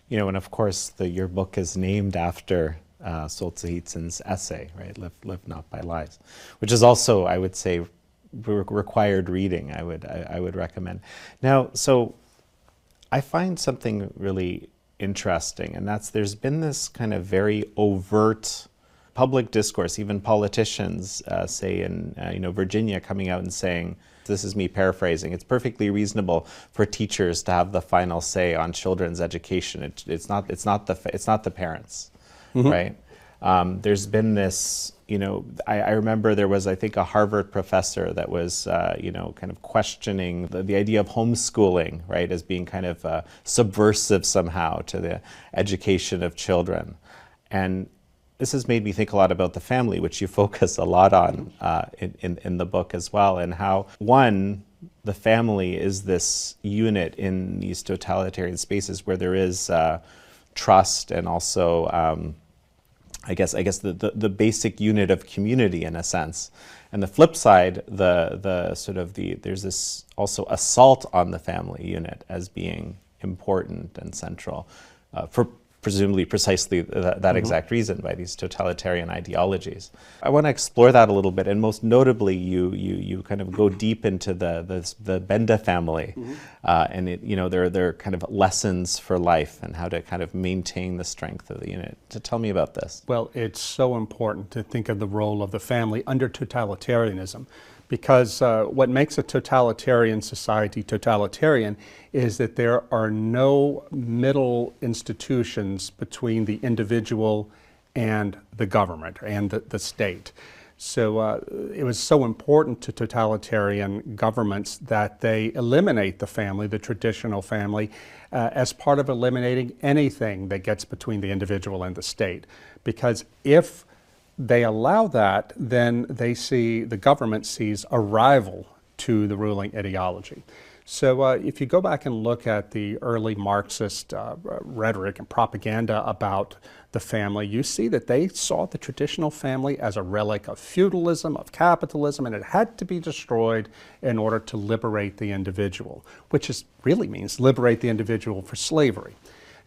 You know, and of course, your book is named after Solzhenitsyn's essay, right? Live not by lies, which is also, I would say, required reading. I would recommend. Now, so I find something really interesting, and that's there's been this kind of very overt public discourse, even politicians, say in Virginia, coming out and saying, this is me paraphrasing, it's perfectly reasonable for teachers to have the final say on children's education. It's not the parents, mm-hmm. right? There's been this, I remember there was, I think, a Harvard professor that was, kind of questioning the idea of homeschooling, right, as being kind of subversive somehow to the education of children. And this has made me think a lot about the family, which you focus a lot on in the book as well, and how, one, the family is this unit in these totalitarian spaces where there is trust and also, I guess the basic unit of community in a sense. And the flip side, there's this also assault on the family unit as being important and central for presumably precisely that mm-hmm. exact reason, by these totalitarian ideologies. I want to explore that a little bit, and most notably, you kind of go deep into the Benda family, mm-hmm. And there are kind of lessons for life and how to kind of maintain the strength of the unit. So tell me about this. Well, it's so important to think of the role of the family under totalitarianism, because what makes a totalitarian society totalitarian is that there are no middle institutions between the individual and the government and the state. So it was so important to totalitarian governments that they eliminate the family, the traditional family, as part of eliminating anything that gets between the individual and the state. Because if they allow that, then the government sees a rival to the ruling ideology. So if you go back and look at the early Marxist rhetoric and propaganda about the family, you see that they saw the traditional family as a relic of feudalism, of capitalism, and it had to be destroyed in order to liberate the individual, which really means liberate the individual for slavery.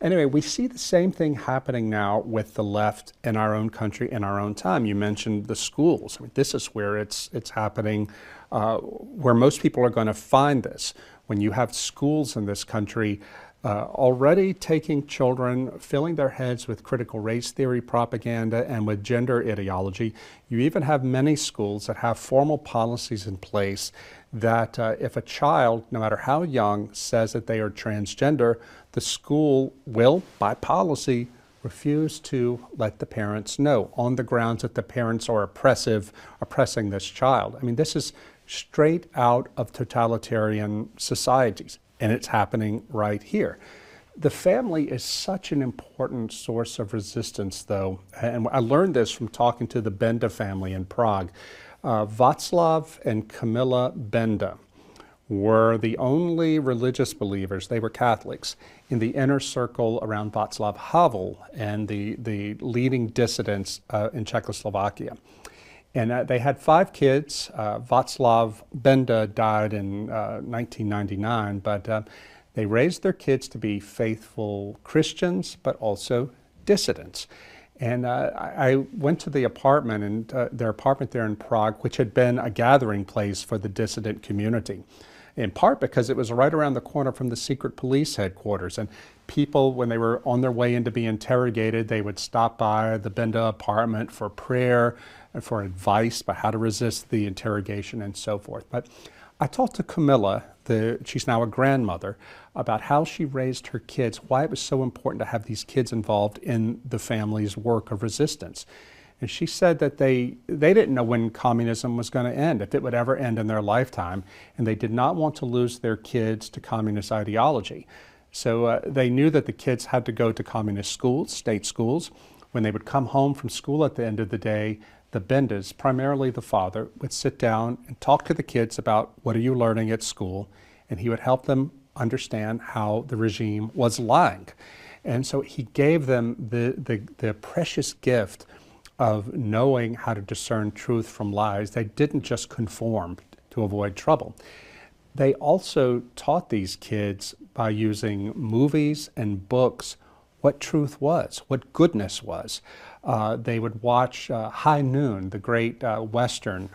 Anyway, we see the same thing happening now with the left in our own country in our own time. You mentioned the schools. I mean, this is where it's happening, where most people are going to find this. When you have schools in this country already taking children, filling their heads with critical race theory propaganda and with gender ideology, you even have many schools that have formal policies in place that if a child, no matter how young, says that they are transgender, the school will, by policy, refuse to let the parents know on the grounds that the parents are oppressing this child. I mean, this is straight out of totalitarian societies, and it's happening right here. The family is such an important source of resistance, though, and I learned this from talking to the Benda family in Prague. Václav and Kamila Benda were the only religious believers, they were Catholics, in the inner circle around Václav Havel and the leading dissidents in Czechoslovakia. And they had 5 kids. Václav Benda died in 1999, but they raised their kids to be faithful Christians, but also dissidents. And I went to the apartment, and their apartment there in Prague, which had been a gathering place for the dissident community, in part because it was right around the corner from the secret police headquarters. And people, when they were on their way in to be interrogated, they would stop by the Benda apartment for prayer and for advice about how to resist the interrogation and so forth. But I talked to Camilla, she's now a grandmother, about how she raised her kids, why it was so important to have these kids involved in the family's work of resistance. And she said that they didn't know when communism was going to end, if it would ever end in their lifetime, and they did not want to lose their kids to communist ideology. So they knew that the kids had to go to communist schools, state schools. When they would come home from school at the end of the day, the Bendas, primarily the father, would sit down and talk to the kids about what are you learning at school, and he would help them understand how the regime was lying. And so he gave them the precious gift of knowing how to discern truth from lies. They didn't just conform to avoid trouble. They also taught these kids by using movies and books what truth was, what goodness was. They would watch High Noon, the great Western,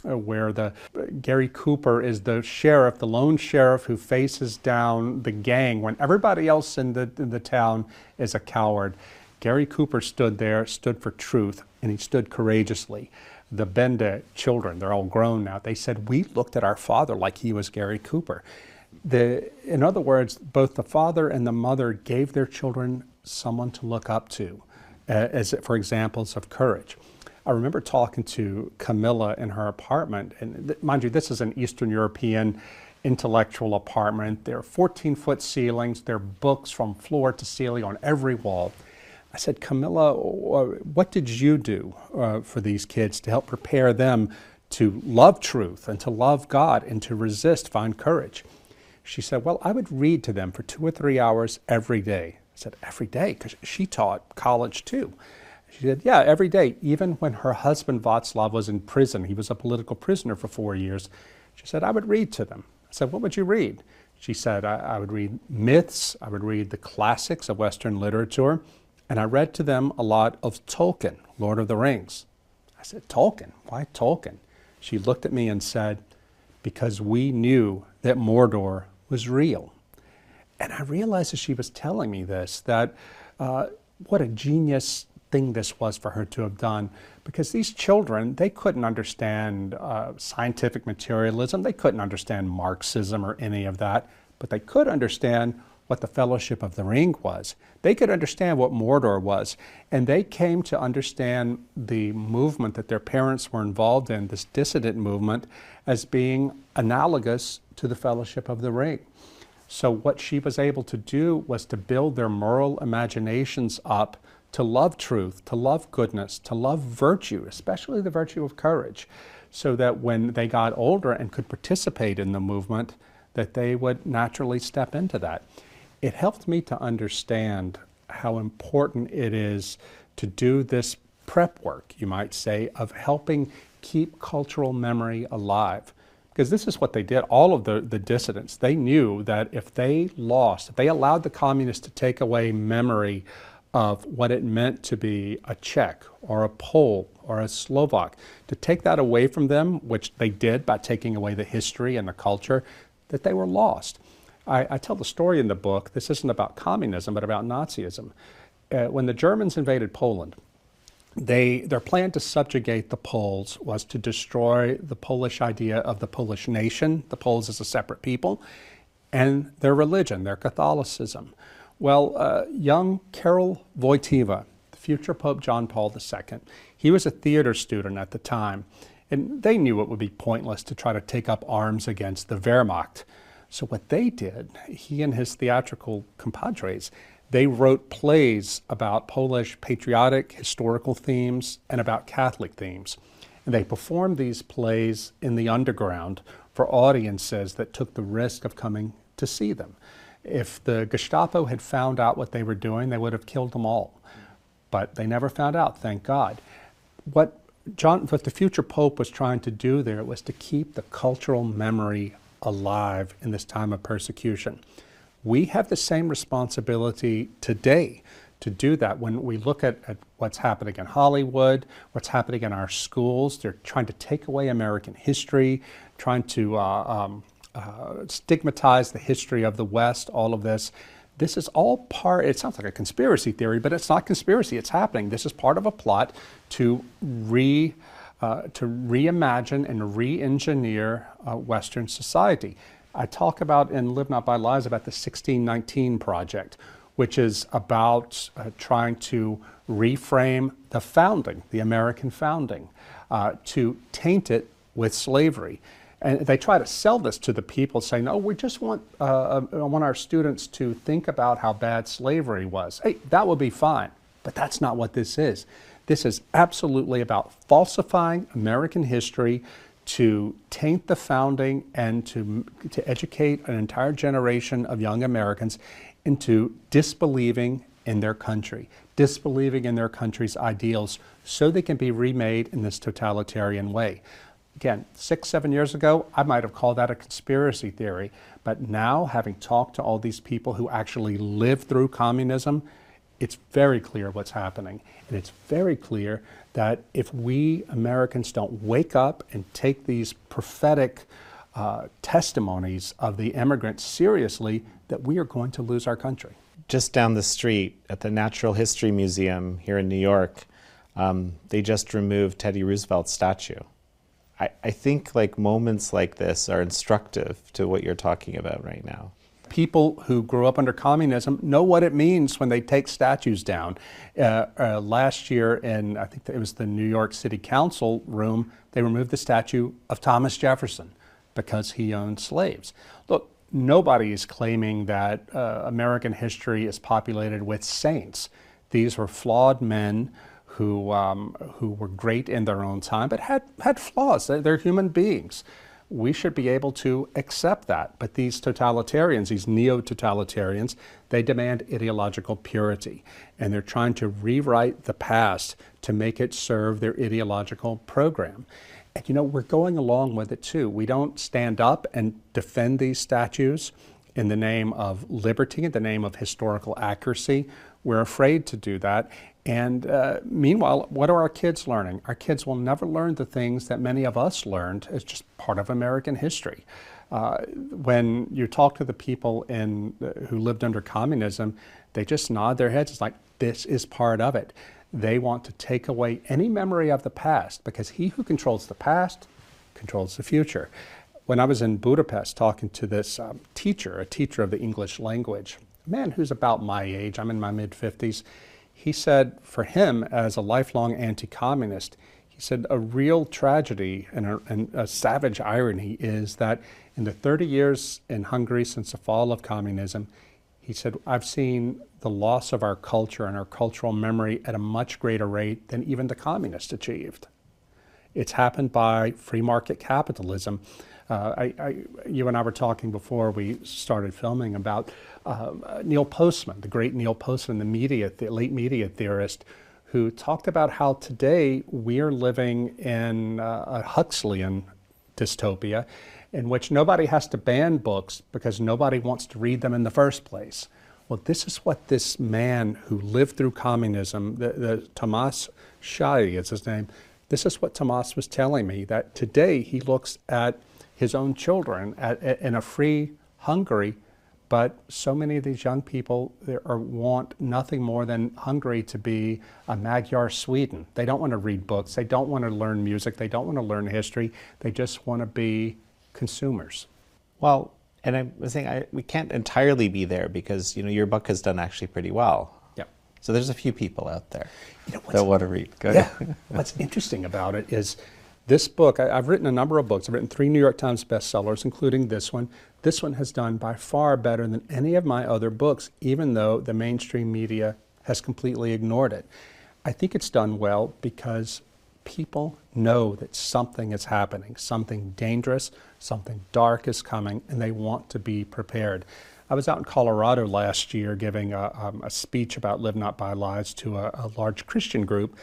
where Gary Cooper is the sheriff, the lone sheriff who faces down the gang when everybody else in the town is a coward. Gary Cooper stood there, stood for truth, and he stood courageously. The Benda children, they're all grown now, they said, we looked at our father like he was Gary Cooper. In other words, both the father and the mother gave their children someone to look up to for examples of courage. I remember talking to Camilla in her apartment, and mind you, this is an Eastern European intellectual apartment. There are 14-foot ceilings. There are books from floor to ceiling on every wall. I said, Camilla, what did you do for these kids to help prepare them to love truth and to love God and to resist, find courage? She said, well, I would read to them for 2 or 3 hours every day. I said, every day? Because she taught college too. She said, yeah, every day, even when her husband Václav was in prison. He was a political prisoner for 4 years. She said, I would read to them. I said, what would you read? She said, I would read myths, I would read the classics of Western literature, and I read to them a lot of Tolkien, Lord of the Rings. I said, Tolkien? Why Tolkien? She looked at me and said, because we knew that Mordor was real. And I realized as she was telling me this, that what a genius thing this was for her to have done, because these children, they couldn't understand scientific materialism, they couldn't understand Marxism or any of that, but they could understand what the Fellowship of the Ring was. They could understand what Mordor was, and they came to understand the movement that their parents were involved in, this dissident movement, as being analogous to the Fellowship of the Ring. So what she was able to do was to build their moral imaginations up to love truth, to love goodness, to love virtue, especially the virtue of courage, so that when they got older and could participate in the movement, that they would naturally step into that. It helped me to understand how important it is to do this prep work, you might say, of helping keep cultural memory alive. Because this is what they did. All of the dissidents, they knew that if they lost, if they allowed the communists to take away memory of what it meant to be a Czech or a Pole or a Slovak, to take that away from them, which they did by taking away the history and the culture, that they were lost. I tell the story in the book. This isn't about communism, but about Nazism. When the Germans invaded Poland, their plan to subjugate the Poles was to destroy the Polish idea of the Polish nation, the Poles as a separate people, and their religion, their Catholicism. Well, young Karol Wojtyła, the future Pope John Paul II, he was a theater student at the time, and they knew it would be pointless to try to take up arms against the Wehrmacht. So what they did, he and his theatrical compadres, they wrote plays about Polish patriotic, historical themes and about Catholic themes. And they performed these plays in the underground for audiences that took the risk of coming to see them. If the Gestapo had found out what they were doing, they would have killed them all. But they never found out, thank God. What the future Pope was trying to do there was to keep the cultural memory alive in this time of persecution. We have the same responsibility today to do that. When we look at what's happening in Hollywood, what's happening in our schools, they're trying to take away American history, trying to stigmatize the history of the West, all of this. This is all part, it sounds like a conspiracy theory, but it's not conspiracy, it's happening. This is part of a plot to reimagine and re-engineer Western society. I talk about in Live Not by Lies about the 1619 Project, which is about trying to reframe the founding, the American founding, to taint it with slavery. And they try to sell this to the people, saying, "No, we just want our students to think about how bad slavery was. Hey, that will be fine." But that's not what this is. This is absolutely about falsifying American history to taint the founding and to educate an entire generation of young Americans into disbelieving in their country, disbelieving in their country's ideals, so they can be remade in this totalitarian way. Again, 6, 7 years ago, I might have called that a conspiracy theory, but now, having talked to all these people who actually lived through communism, It's very clear what's happening. And it's very clear that if we Americans don't wake up and take these prophetic testimonies of the immigrants seriously, that we are going to lose our country. Just down the street at the Natural History Museum here in New York, they just removed Teddy Roosevelt's statue. I think like moments like this are instructive to what you're talking about right now. People who grew up under communism know what it means when they take statues down. Last year in, I think it was the New York City Council room, they removed the statue of Thomas Jefferson because he owned slaves. Look, nobody is claiming that American history is populated with saints. These were flawed men who were great in their own time, but had flaws. They're human beings. We should be able to accept that. But these totalitarians, these neo-totalitarians, they demand ideological purity. And they're trying to rewrite the past to make it serve their ideological program. And you know, we're going along with it too. We don't stand up and defend these statues in the name of liberty, in the name of historical accuracy. We're afraid to do that. And meanwhile, what are our kids learning? Our kids will never learn the things that many of us learned as just part of American history. When you talk to the people who lived under communism, they just nod their heads. It's like, this is part of it. They want to take away any memory of the past, because he who controls the past controls the future. When I was in Budapest talking to this teacher, a teacher of the English language, a man who's about my age, I'm in my mid-50s, he said for him, as a lifelong anti-communist, he said a real tragedy and a savage irony is that in the 30 years in Hungary since the fall of communism, he said, I've seen the loss of our culture and our cultural memory at a much greater rate than even the communists achieved. It's happened by free market capitalism. You and I were talking before we started filming about Neil Postman, the great Neil Postman, the late media theorist, who talked about how today we're living in a Huxleyan dystopia in which nobody has to ban books because nobody wants to read them in the first place. Well, this is what this man who lived through communism, the Tomas Shai is his name, this is what Tomas was telling me, that today he looks at his own children in a free Hungary, but so many of these young people want nothing more than Hungary to be a Magyar Sweden. They don't want to read books, they don't want to learn music, they don't want to learn history, they just want to be consumers. Well, and I was saying we can't entirely be there because your book has done actually pretty well. Yeah. So there's a few people out there that want to read. Go ahead. What's interesting about it is this book, I've written a number of books. I've written 3 New York Times bestsellers, including this one. This one has done by far better than any of my other books, even though the mainstream media has completely ignored it. I think it's done well because people know that something is happening, something dangerous, something dark is coming, and they want to be prepared. I was out in Colorado last year giving a speech about Live Not by Lies to a large Christian group.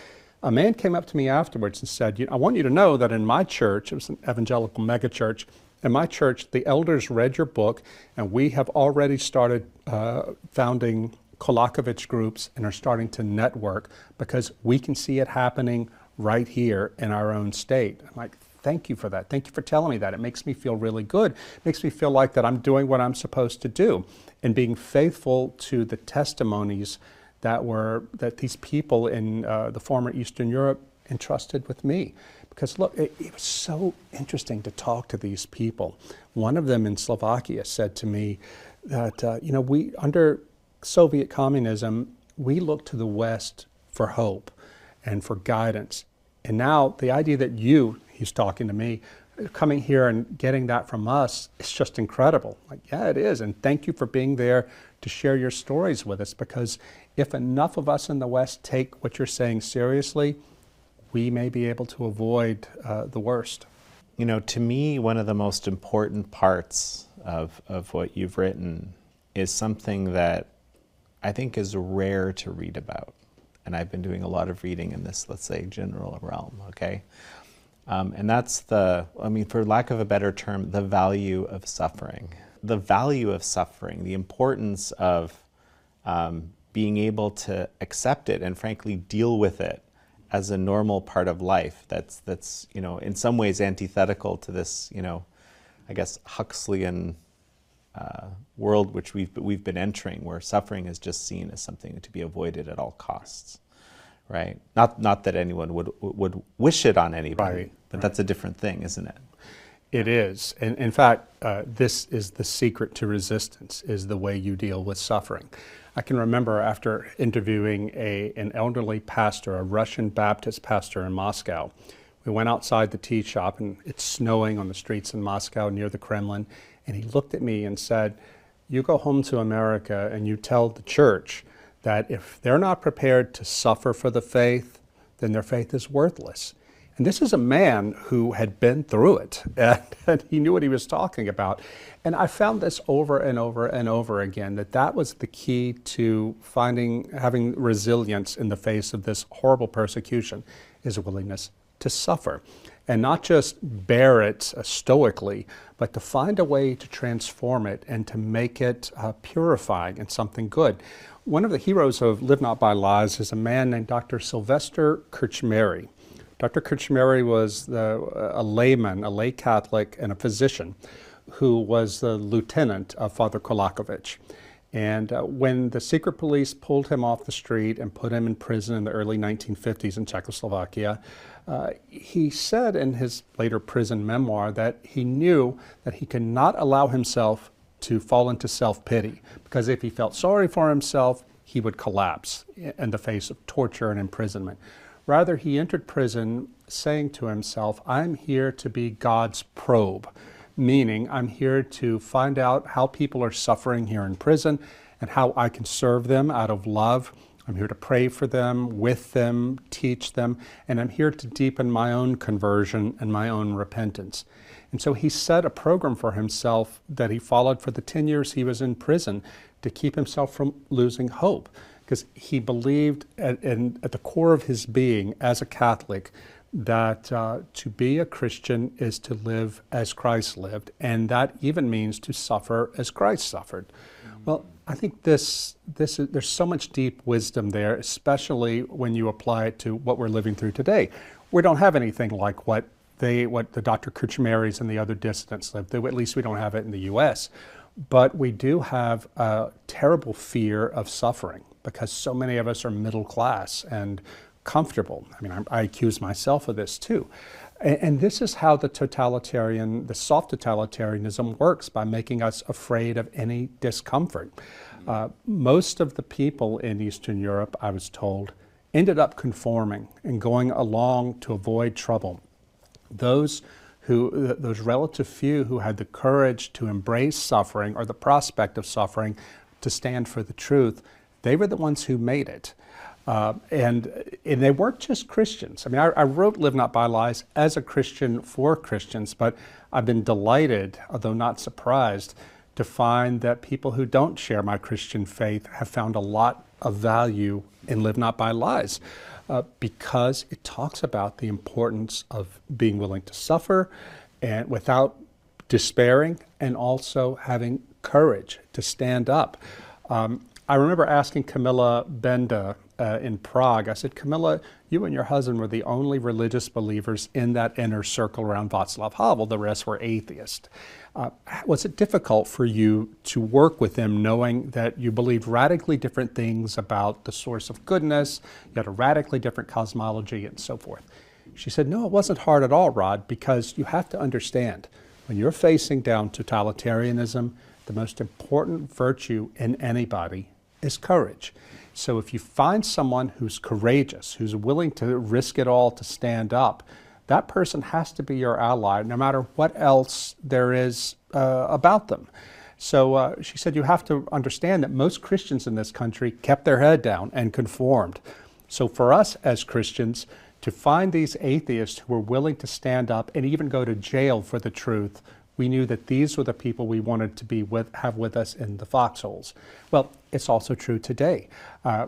A man came up to me afterwards and said, I want you to know that in my church, it was an evangelical megachurch, in my church, the elders read your book, and we have already started founding Kolakovich groups and are starting to network because we can see it happening right here in our own state. I'm like, thank you for that. Thank you for telling me that. It makes me feel really good. It makes me feel like that I'm doing what I'm supposed to do and being faithful to the testimonies that these people in the former Eastern Europe entrusted with me. Because look, it was so interesting to talk to these people. One of them in Slovakia said to me that, we, under Soviet communism, we looked to the West for hope and for guidance. And now the idea that he's talking to me, coming here and getting that from us, it's just incredible. Like, yeah, it is. And thank you for being there to share your stories with us, because if enough of us in the West take what you're saying seriously, we may be able to avoid the worst. To me, one of the most important parts of what you've written is something that I think is rare to read about. And I've been doing a lot of reading in this, let's say, general realm, okay? And that's for lack of a better term, the value of suffering. The value of suffering, the importance of being able to accept it and frankly deal with it as a normal part of life that's you know, in some ways antithetical to this, you know, I guess Huxleyan world which we've been entering, where suffering is just seen as something to be avoided at all costs, right? Not that anyone would wish it on anybody, Right, but right. that's a different thing, isn't it? It is. And in fact, this is the secret to resistance, is the way you deal with suffering. I can remember after interviewing an elderly pastor, a Russian Baptist pastor in Moscow. We went outside the tea shop, and it's snowing on the streets in Moscow near the Kremlin, and he looked at me and said, "You go home to America and you tell the church that if they're not prepared to suffer for the faith, then their faith is worthless." And this is a man who had been through it, and he knew what he was talking about. And I found this over and over and over again, that was the key to having resilience in the face of this horrible persecution, is a willingness to suffer. And not just bear it stoically, but to find a way to transform it and to make it purifying and something good. One of the heroes of Live Not by Lies is a man named Dr. Sylvester Krčméry. Dr. Krčméry was a layman, a lay Catholic, and a physician who was the lieutenant of Father Kolakovich. And when the secret police pulled him off the street and put him in prison in the early 1950s in Czechoslovakia, he said in his later prison memoir that he knew that he could not allow himself to fall into self-pity, because if he felt sorry for himself, he would collapse in the face of torture and imprisonment. Rather, he entered prison saying to himself, "I'm here to be God's probe," meaning I'm here to find out how people are suffering here in prison and how I can serve them out of love. I'm here to pray for them, with them, teach them, and I'm here to deepen my own conversion and my own repentance. And so he set a program for himself that he followed for the 10 years he was in prison to keep himself from losing hope, because he believed at the core of his being as a Catholic that to be a Christian is to live as Christ lived, and that even means to suffer as Christ suffered. Well, I think there's so much deep wisdom there, especially when you apply it to what we're living through today. We don't have anything like what the Dr. Krčmérys and the other dissidents lived through. At least we don't have it in the U.S. But we do have a terrible fear of suffering, because so many of us are middle class and comfortable. I mean, I accuse myself of this too. And this is how the soft totalitarianism works, by making us afraid of any discomfort. Most of the people in Eastern Europe, I was told, ended up conforming and going along to avoid trouble. Those relative few who had the courage to embrace suffering or the prospect of suffering, to stand for the truth, they were the ones who made it. And they weren't just Christians. I mean, I wrote Live Not by Lies as a Christian for Christians, but I've been delighted, although not surprised, to find that people who don't share my Christian faith have found a lot of value in Live Not by Lies, because it talks about the importance of being willing to suffer and without despairing, and also having courage to stand up. I remember asking Camilla Benda in Prague, I said, "Camilla, you and your husband were the only religious believers in that inner circle around Václav Havel. The rest were atheists. Was it difficult for you to work with them, knowing that you believed radically different things about the source of goodness, you had a radically different cosmology, and so forth?" She said, "No, it wasn't hard at all, Rod, because you have to understand, when you're facing down totalitarianism, the most important virtue in anybody is courage. So if you find someone who's courageous, who's willing to risk it all to stand up, that person has to be your ally, no matter what else there is about them." So she said, you have to understand that most Christians in this country kept their head down and conformed. So for us as Christians, to find these atheists who were willing to stand up and even go to jail for the truth, we knew that these were the people we wanted to have with us in the foxholes. Well, it's also true today.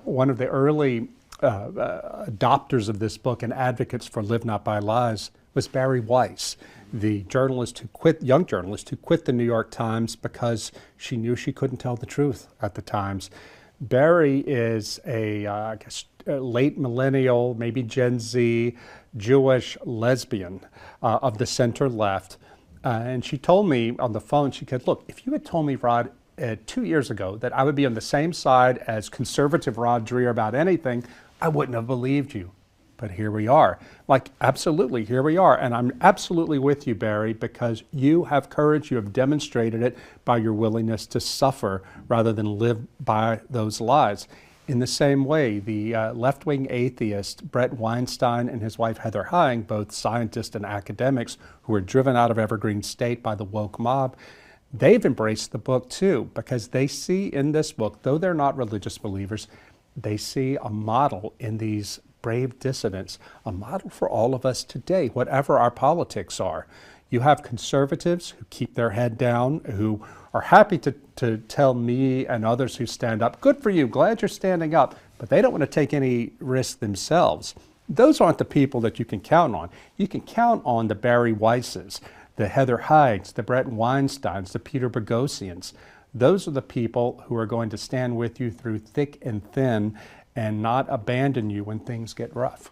One of the early adopters of this book and advocates for Live Not by Lies was Barry Weiss, the young journalist who quit the New York Times because she knew she couldn't tell the truth at the Times. Barry is I guess, late millennial, maybe Gen Z, Jewish lesbian of the center left. And she told me on the phone, she said, look, if you had told me, Rod, 2 years ago that I would be on the same side as conservative Rod Dreher about anything, I wouldn't have believed you. But here we are. Like, absolutely, here we are. And I'm absolutely with you, Barry, because you have courage. You have demonstrated it by your willingness to suffer rather than live by those lies. In the same way, the left-wing atheist Brett Weinstein and his wife Heather Heying, both scientists and academics who were driven out of Evergreen State by the woke mob, they've embraced the book too, because they see in this book, though they're not religious believers, they see a model in these brave dissidents, a model for all of us today, whatever our politics are. You have conservatives who keep their head down, who are happy to tell me and others who stand up, good for you, glad you're standing up, but they don't want to take any risk themselves. Those aren't the people that you can count on. You can count on the Barry Weisses, the Heather Heyings, the Brett Weinsteins, the Peter Boghossians. Those are the people who are going to stand with you through thick and thin and not abandon you when things get rough.